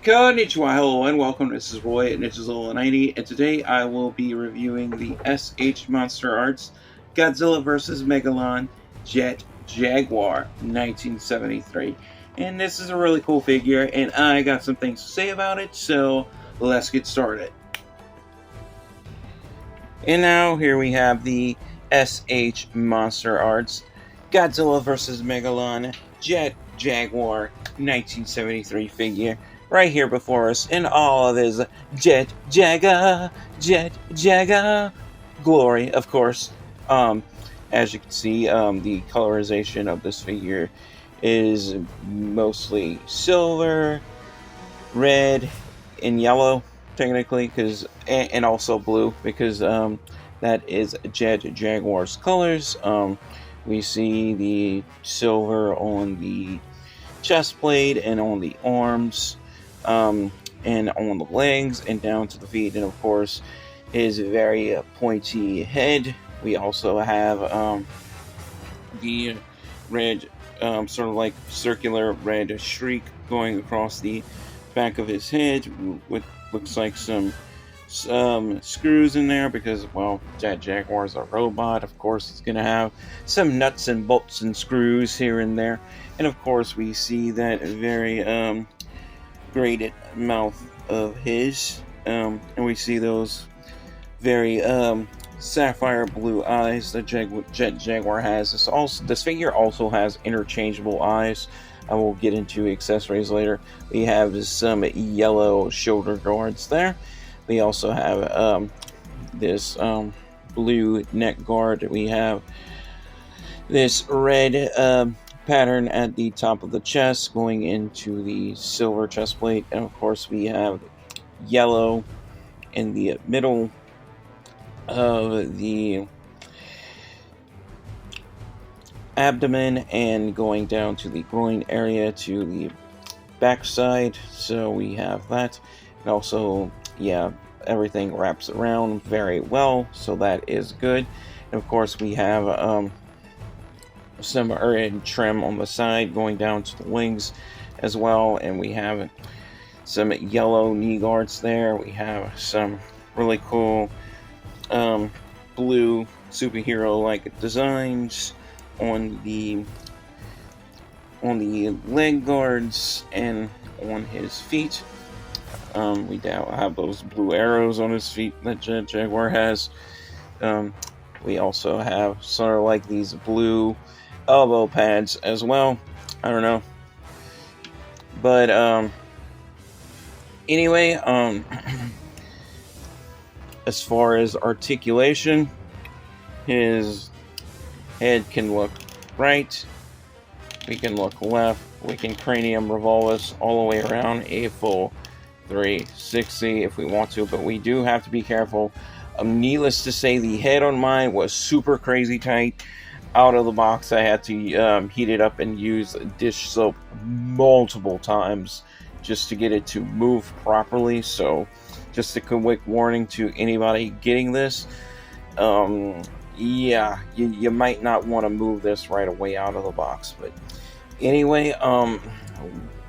Konnichiwa, hello and welcome. This is Roy at Nichizolo90, and today I will be reviewing the S.H.MonsterArts Godzilla vs. Megalon Jet Jaguar 1973. And this is a really cool figure, and I got some things to say about it, so let's get started. And now here we have the S.H.MonsterArts Godzilla vs. Megalon Jet Jaguar 1973 figure. Right here before us in all of his Jet Jaguar glory, of course. As you can see, the colorization of this figure is mostly silver, red, and yellow, technically, and also blue, because that is Jet Jaguar's colors. We see the silver on the chest plate and on the arms. And on the legs and down to the feet, and of course his very pointy head. We also have the red, sort of like circular red streak going across the back of his head, with looks like some screws in there, because, well, Jet Jaguar's a robot. Of course it's gonna have some nuts and bolts and screws here and there, and of course we see that very graded mouth of his, and we see those very sapphire blue eyes that Jet Jaguar has. This figure also has interchangeable eyes. I will get into accessories later. We have some yellow shoulder guards there. We also have this blue neck guard. We have this red pattern at the top of the chest going into the silver chest plate, and of course we have yellow in the middle of the abdomen and going down to the groin area to the backside. So we have that, and also, yeah, everything wraps around very well, so that is good. And of course we have some red trim on the side going down to the wings as well, and we have some yellow knee guards there. We have some really cool blue superhero like designs on the leg guards and on his feet. We now have those blue arrows on his feet that Jet Jaguar has. We also have sort of like these blue elbow pads as well. I don't know, but anyway, as far as articulation, his head can look right, we can look left, we can cranium revolve us all the way around a full 360 if we want to, but we do have to be careful. Needless to say, the head on mine was super crazy tight. Out of the box, I had to heat it up and use dish soap multiple times just to get it to move properly. So just a quick warning to anybody getting this, yeah, you might not want to move this right away out of the box. But anyway,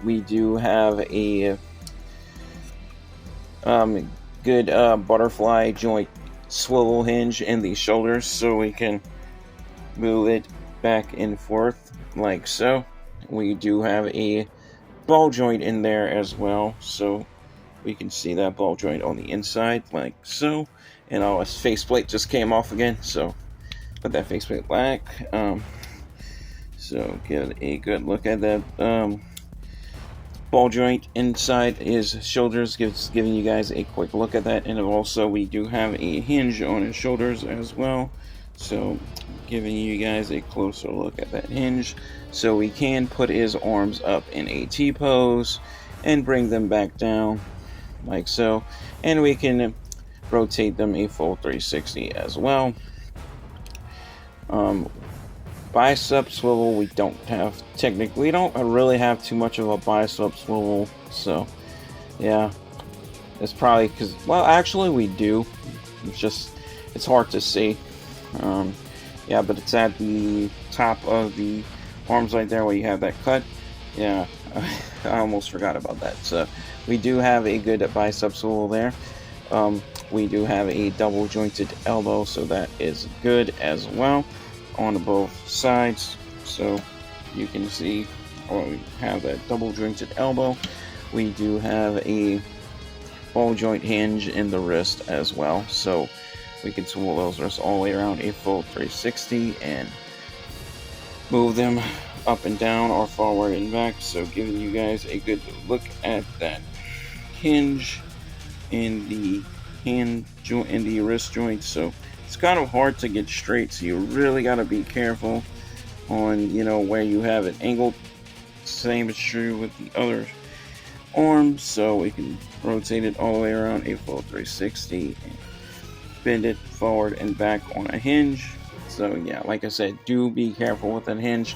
we do have a good butterfly joint swivel hinge in the shoulders, so we can move it back and forth like so. We do have a ball joint in there as well, so we can see that ball joint on the inside like so. And his faceplate just came off again, so put that faceplate back. So get a good look at that ball joint inside his shoulders, giving you guys a quick look at that. And also we do have a hinge on his shoulders as well, so giving you guys a closer look at that hinge. So we can put his arms up in a T pose and bring them back down like so, and we can rotate them a full 360 as well. Bicep swivel, we don't really have too much of a bicep swivel, so yeah, it's probably because, well, actually we do, it's hard to see. Yeah, but it's at the top of the arms right there where you have that cut. Yeah, I almost forgot about that. So we do have a good bicep swivel there. We do have a double jointed elbow, so that is good as well on both sides. So you can see we have that double jointed elbow. We do have a ball joint hinge in the wrist as well, so we can swivel those wrists all the way around a full 360 and move them up and down or forward and back. So giving you guys a good look at that hinge in the hand joint, in the wrist joint. So it's kind of hard to get straight, so you really got to be careful on where you have it angled. Same is true with the other arm, so we can rotate it all the way around a full 360 and bend it forward and back on a hinge. So yeah, like I said, do be careful with that hinge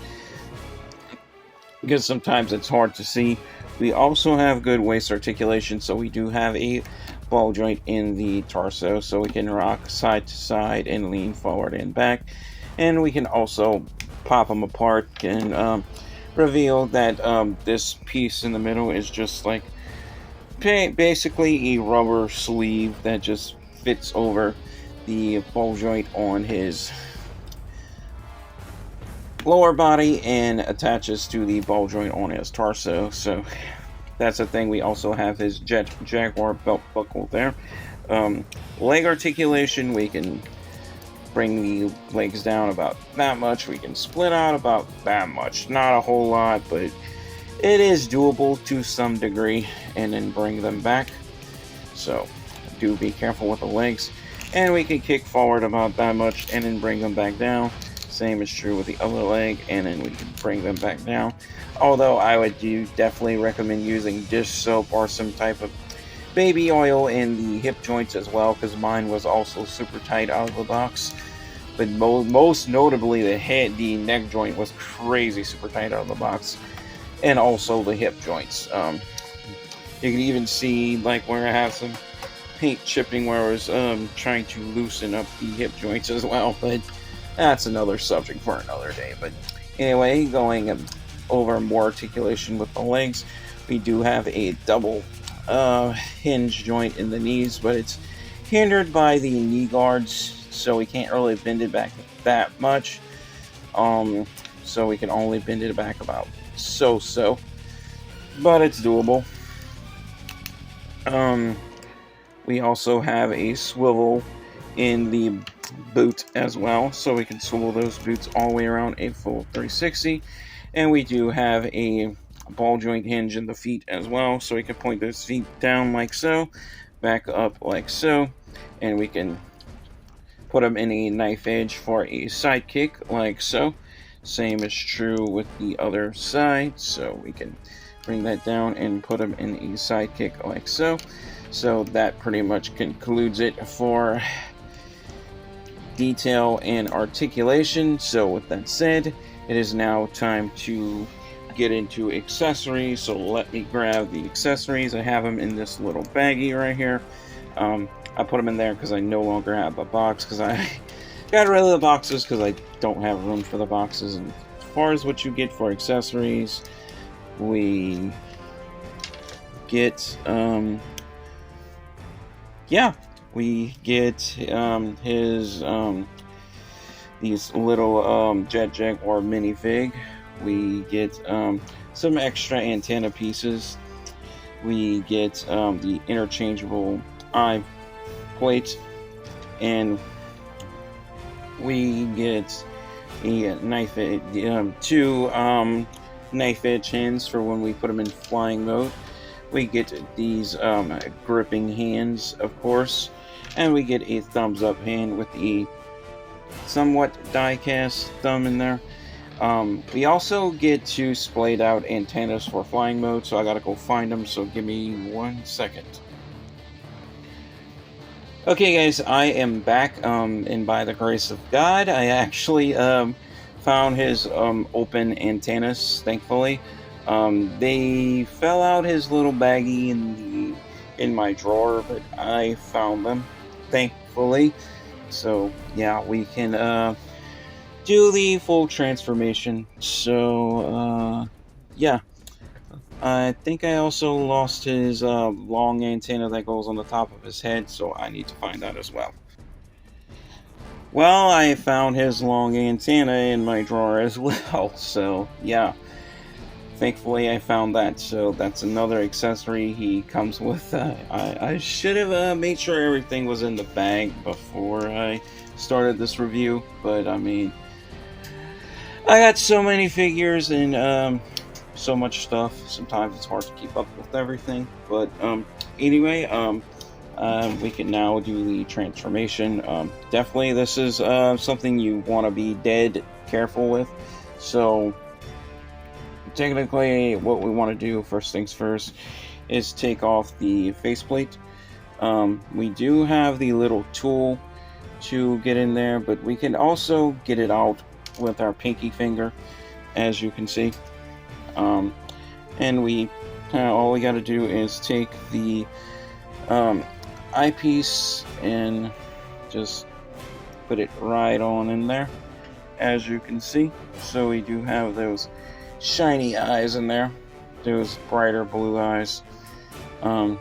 because sometimes it's hard to see. We also have good waist articulation, so we do have a ball joint in the torso, so we can rock side to side and lean forward and back, and we can also pop them apart and reveal that this piece in the middle is just like basically a rubber sleeve that just fits over the ball joint on his lower body and attaches to the ball joint on his torso. So that's a thing. We also have his Jaguar belt buckle there. Leg articulation, we can bring the legs down about that much. We can split out about that much. Not a whole lot, but it is doable to some degree, and then bring them back. So do be careful with the legs. And we can kick forward about that much and then bring them back down. Same is true with the other leg, and then we can bring them back down. Although I would definitely recommend using dish soap or some type of baby oil in the hip joints as well, because mine was also super tight out of the box. But most notably, the neck joint was crazy super tight out of the box, and also the hip joints. You can even see like where I have some paint chipping where I was trying to loosen up the hip joints as well, but that's another subject for another day. But anyway, going over more articulation with the legs, we do have a double hinge joint in the knees, but it's hindered by the knee guards, so we can't really bend it back that much. So we can only bend it back about so, but it's doable. We also have a swivel in the boot as well, so we can swivel those boots all the way around a full 360. And we do have a ball joint hinge in the feet as well, so we can point those feet down like so, back up like so, and we can put them in a knife edge for a side kick like so. Same is true with the other side, so we can bring that down and put them in a side kick like so. So that pretty much concludes it for detail and articulation. So with that said, it is now time to get into accessories. So let me grab the accessories. I have them in this little baggie right here. I put them in there because I no longer have a box, because I got rid of the boxes because I don't have room for the boxes. And as far as what you get for accessories, we get we get his these little Jet Jaguar minifig. We get some extra antenna pieces. We get the interchangeable eye plate, and we get a knife edge, two knife edge hands for when we put them in flying mode. We get these gripping hands, of course, and we get a thumbs up hand with the somewhat die-cast thumb in there. We also get two splayed out antennas for flying mode, so I gotta go find them, so give me 1 second. Okay guys, I am back, and by the grace of God, I actually found his open antennas, thankfully. They fell out his little baggie in my drawer, but I found them, thankfully. So yeah, we can do the full transformation. So, yeah. I think I also lost his long antenna that goes on the top of his head, so I need to find that as well. Well, I found his long antenna in my drawer as well, so yeah. Thankfully, I found that, so that's another accessory he comes with. I should have made sure everything was in the bag before I started this review, but I mean, I got so many figures and so much stuff. Sometimes it's hard to keep up with everything, but anyway, we can now do the transformation. Definitely, this is something you want to be dead careful with. So, technically, what we want to do, first things first, is take off the faceplate. We do have the little tool to get in there, but we can also get it out with our pinky finger, as you can see. And we all we got to do is take the eyepiece and just put it right on in there, as you can see. So we do have those shiny eyes in there, those brighter blue eyes. What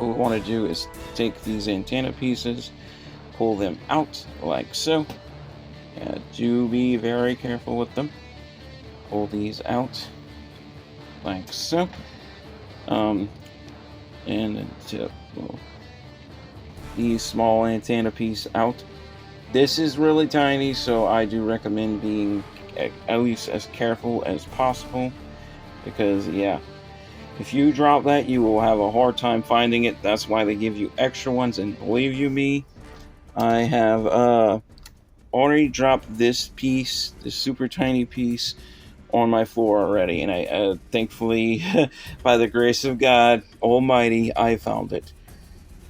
we want to do is take these antenna pieces, pull them out like so. Do be very careful with them. Pull these out like so. And pull the small antenna piece out. This is really tiny, so I do recommend being at least as careful as possible, because yeah, if you drop that, you will have a hard time finding it. That's why they give you extra ones, and believe you me, I have already dropped this piece, this super tiny piece, on my floor already, and I thankfully, by the grace of God Almighty, I found it.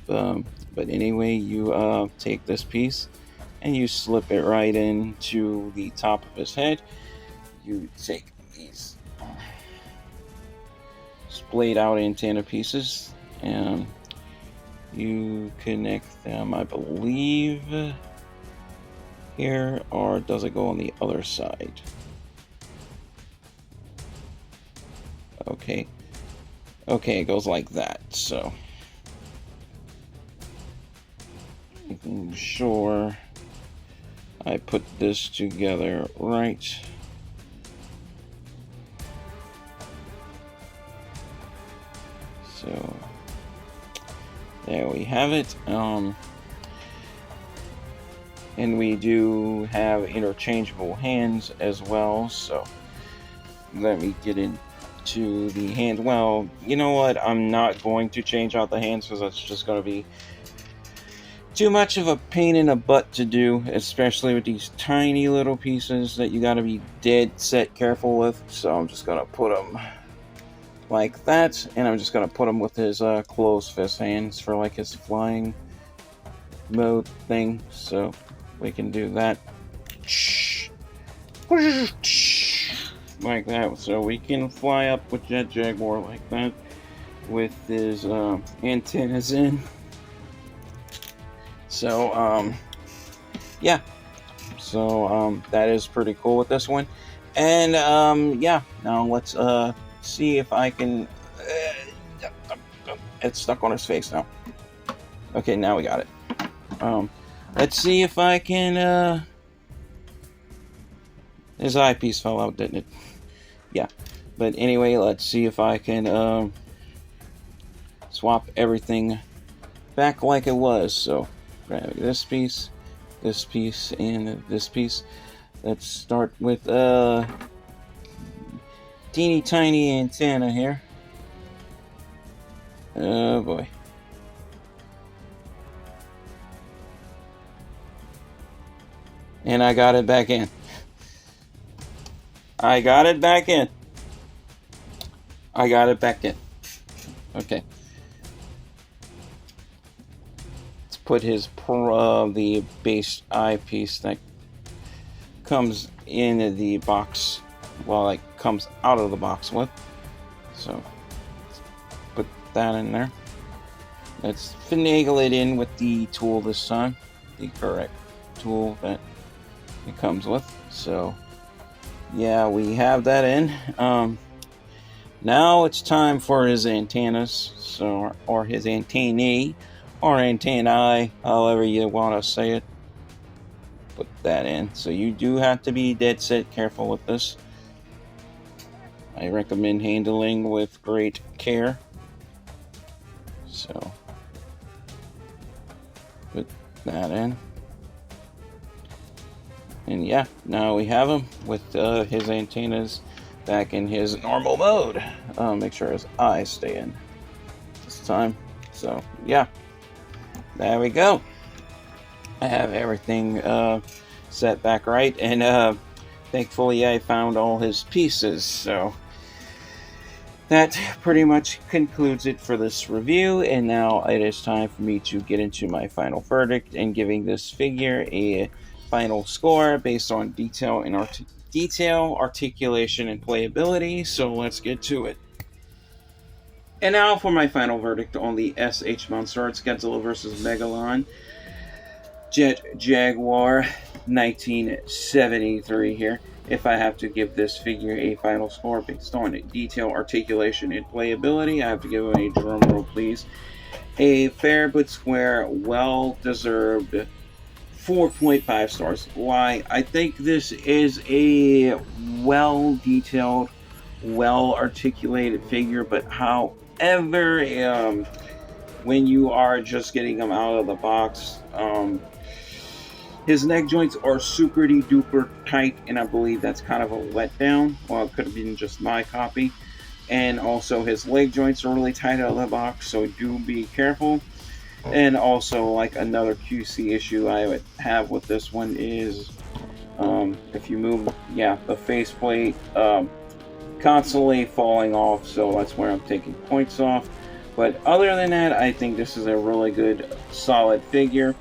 But anyway, you take this piece and you slip it right into the top of his head. You take these splayed out antenna pieces and you connect them, I believe, here, or does it go on the other side? Okay, it goes like that, so making sure I put this together right. So there we have it. And we do have interchangeable hands as well, so let me get into the hand. Well, you know what, I'm not going to change out the hands because that's just going to be too much of a pain in the butt to do, especially with these tiny little pieces that you got to be dead set careful with. So I'm just going to put them like that, and I'm just going to put him with his closed fist hands for like his flying mode thing, so we can do that like that, so we can fly up with that Jaguar like that with his antennas in. So yeah, so that is pretty cool with this one. And yeah, now let's see if I can it's stuck on his face now. Okay, now we got it. Let's see if I can his eyepiece fell out, didn't it? Yeah, but anyway, let's see if I can swap everything back like it was. So grab this piece, and this piece. Let's start with teeny tiny antenna here. Oh boy. And I got it back in. I got it back in. Okay. Let's put his the base eyepiece that comes in the box, well, like comes out of the box with. So let's put that in there. Let's finagle it in with the tool this time, the correct tool that it comes with. So yeah, we have that in. Now it's time for his antennas, so or his antennae, or antennae, however you want to say it. Put that in. So you do have to be dead set careful with this. I recommend handling with great care. So put that in. And yeah, now we have him with his antennas back in his normal mode. Make sure his eyes stay in this time. So yeah, there we go. I have everything set back right, and thankfully I found all his pieces. So that pretty much concludes it for this review, and now it is time for me to get into my final verdict and giving this figure a final score based on detail, articulation, and playability. So let's get to it. And now for my final verdict on the S.H.MonsterArts Godzilla vs. Megalon Jet Jaguar 1973 here. If I have to give this figure a final score based on detail, articulation, and playability, I have to give it a drum roll, please. A fair but square, well-deserved 4.5 stars. Why? I think this is a well-detailed, well-articulated figure, but however, when you are just getting them out of the box, his neck joints are super duper tight, and I believe that's kind of a letdown. Well, it could have been just my copy. And also his leg joints are really tight out of the box, so do be careful. And also, like, another QC issue I would have with this one is if you move, the faceplate constantly falling off, so that's where I'm taking points off. But other than that, I think this is a really good, solid figure.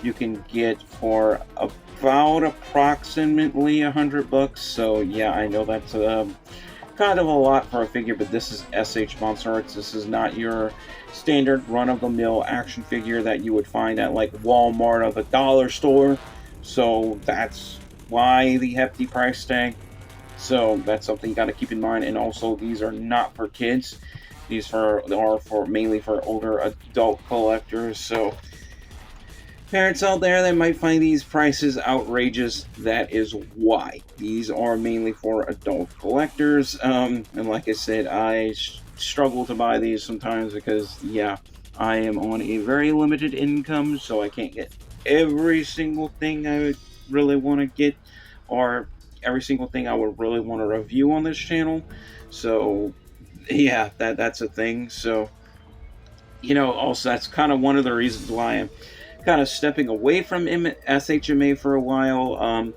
You can get for about approximately $100. So yeah, I know that's kind of a lot for a figure, but this is S.H.MonsterArts. This is not your standard run-of-the-mill action figure that you would find at like Walmart or the dollar store. So that's why the hefty price tag. So that's something you got to keep in mind. And also, these are not for kids. These are for mainly for older adult collectors. So parents out there that might find these prices outrageous, that is why. These are mainly for adult collectors. And like I said, I struggle to buy these sometimes because, I am on a very limited income, so I can't get every single thing I would really want to get, or every single thing I would really want to review on this channel. So, yeah, that's a thing. So, also that's kind of one of the reasons why I'm kind of stepping away from SHMA for a while,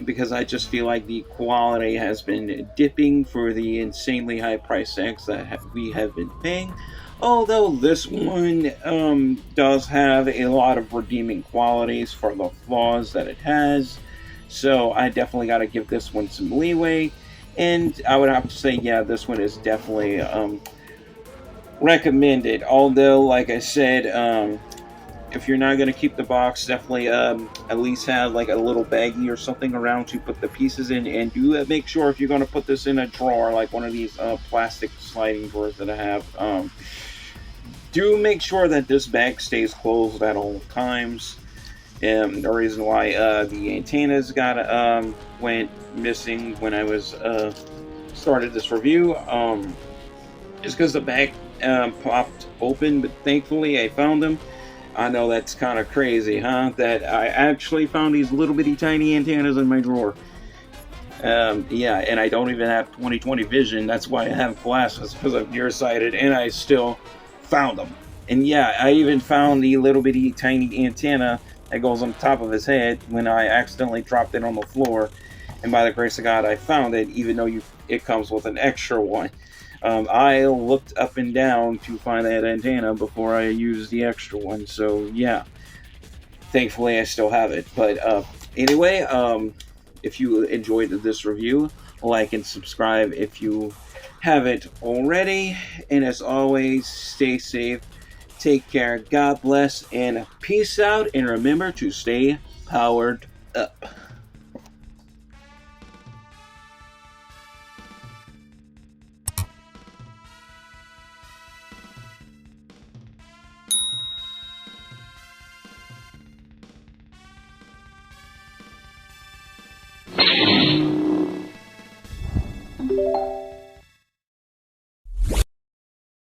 because I just feel like the quality has been dipping for the insanely high price tags that we have been paying. Although this one does have a lot of redeeming qualities for the flaws that it has, so I definitely got to give this one some leeway. And I would have to say, this one is definitely recommended. Although, like I said, if you're not going to keep the box, definitely at least have like a little baggie or something around to put the pieces in. And do make sure, if you're going to put this in a drawer, like one of these plastic sliding drawers that I have, do make sure that this bag stays closed at all times. The reason why the antennas went missing when I was started this review is because the bag popped open, but thankfully I found them. I know that's kind of crazy, huh? That I actually found these little bitty tiny antennas in my drawer. And I don't even have 20/20 vision. That's why I have glasses, because I'm nearsighted, and I still found them. And I even found the little bitty tiny antenna that goes on top of his head when I accidentally dropped it on the floor. And by the grace of God, I found it, even though it comes with an extra one. I looked up and down to find that antenna before I used the extra one. So, thankfully I still have it. But anyway, if you enjoyed this review, like and subscribe if you haven't already. And as always, stay safe, take care, God bless, and peace out. And remember to stay powered up.